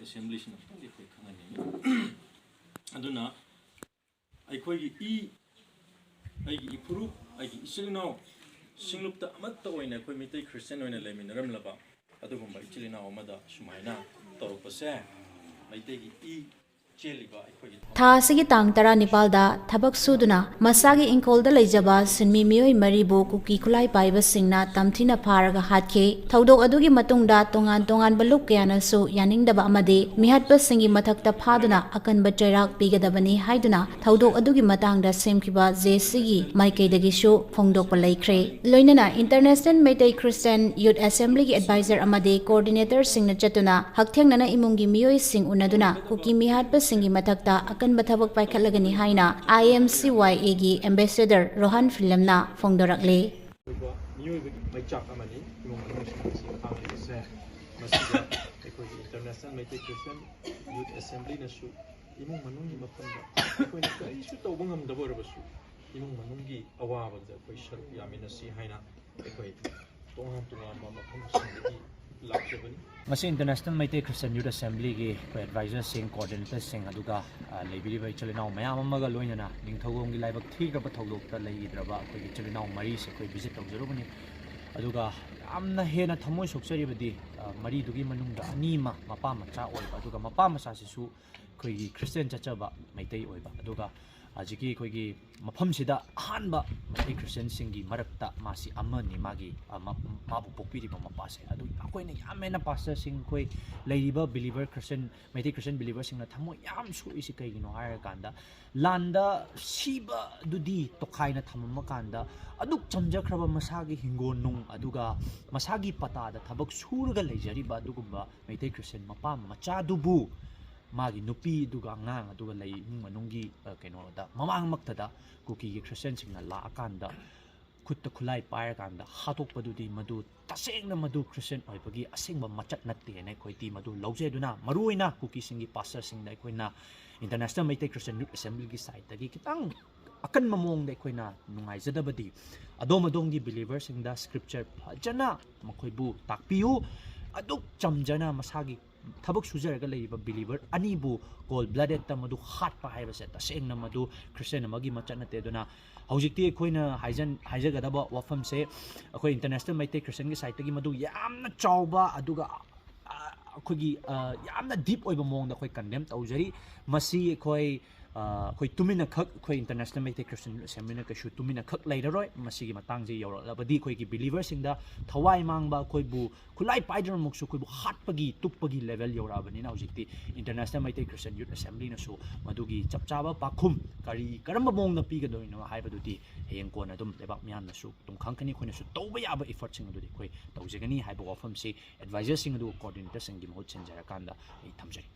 assembly sin di khoi khangani aduna ai khoi gi ai gi ipuru ai gi isilino singlupta amatta oina khoi mitai christian oina leminaram laba adugumba ichilina omada sumaina torupase maitai gi Tha asigi tang tara Nipalda Thabak suduna masagi ingkolda leijaba sinmi miyoi maribu kuki khulai paiba singna tamthina pharaga hatke thodok adugi matungda tongan baluk kayana su yaningdaba amade mihatpa singi mathakta phaduna akanba chairak pigadabani haiduna thodok adugi matangda semkiba JCgi maikeidagi shu phongdokpa laikre loinana International Meitei Christian Youth Assembly gi advisor amade coordinator singna chatuna hakthengnana imungi miyoi sing unaduna kuki mihatpa singi mathakta akanba Thabak paikhatlagani haina IMCYA gi Ambassador Rohan Philem na phongdorakle International Meitei Christian Youth Assembly na su imong manungi mapanda koi na kai su tawba ngamdaba orabasu imong manungi awaba da koi saruk yamina si haina koi tongan ba mafam singgi lakjabani Masi International Meitei Christian Youth Assembly gi advisors sing coordinators sing aduga leibiri chalinaw mayam amaga loinana ningthogong gi laibak thigraba thodokta leidraba koi chalinaw mari se koi visit tawjarubani aduga amna hena thamoi sokcharibadi mari dugi manungda anima mapa macha oiba aduga mapa macha sisu koi Christian chachaba Meitei oiba aduga ajiki koi gi mafam sida ahanba Meitei Christian singi marakta masi amani magi mabu pokpiriba mapase adu akoina yamena pastor sing koi leiriba believer Christian Meitei Christian believer singna thamoi yam su isi kaigino hire kanda landa siba dudi tokhaina thamma kanda aduk chamjakraba masagi hingon nung aduga masagi patada thabak surga leijariba adugumba Meitei Christian mapa macha dubu magi nupi duga ngang aduga lei manungi keno da mamang maktada kuki gi Christian singna la akanda khutta khulai pair kanda hatok padudi madu tasengna madu Christian oibagi asengba machat natte ne khoiti madu lawje duna maruina kuki singi pastor singna koina International Meitei Christian Youth Assembly gi side tagi kitang akan mamong de koina nungai jadabadi adom di believers singda scripture phajana makhoibu takpiu aduk chamjana masagi Thabak sujaraga leiba believer anibu cold blooded ta madu heart pa haiba se tasengna madu Christian amagi macana te duna hojikti koina haijagadaba wafam se akoi International Meitei Christian gi site gi madu yamna chawba aduga akogi yamna deep oiba mongda koi condemn tawjari masi koi koi tumina khak koi International Meitei Christian Assembly na kashu tumina khak leiraroi masi gi matang je yoralabadi koi gi believers singda thawai mangba koi bu khulai paidran muksu koi bu hatpagi tupagi level yorabani na hojikti International Meitei Christian Youth Assembly na su madugi chapchaba pakhum kari karamba mong na piga doina haibadudi heyeng kona dum lebak myan na su tungkhangkani khoi na su tawba yaba effort sing adudi koi tawjegani haiba wafam si advisors sing adu coordinator sing gi mahut chenjara kanda ei thamjari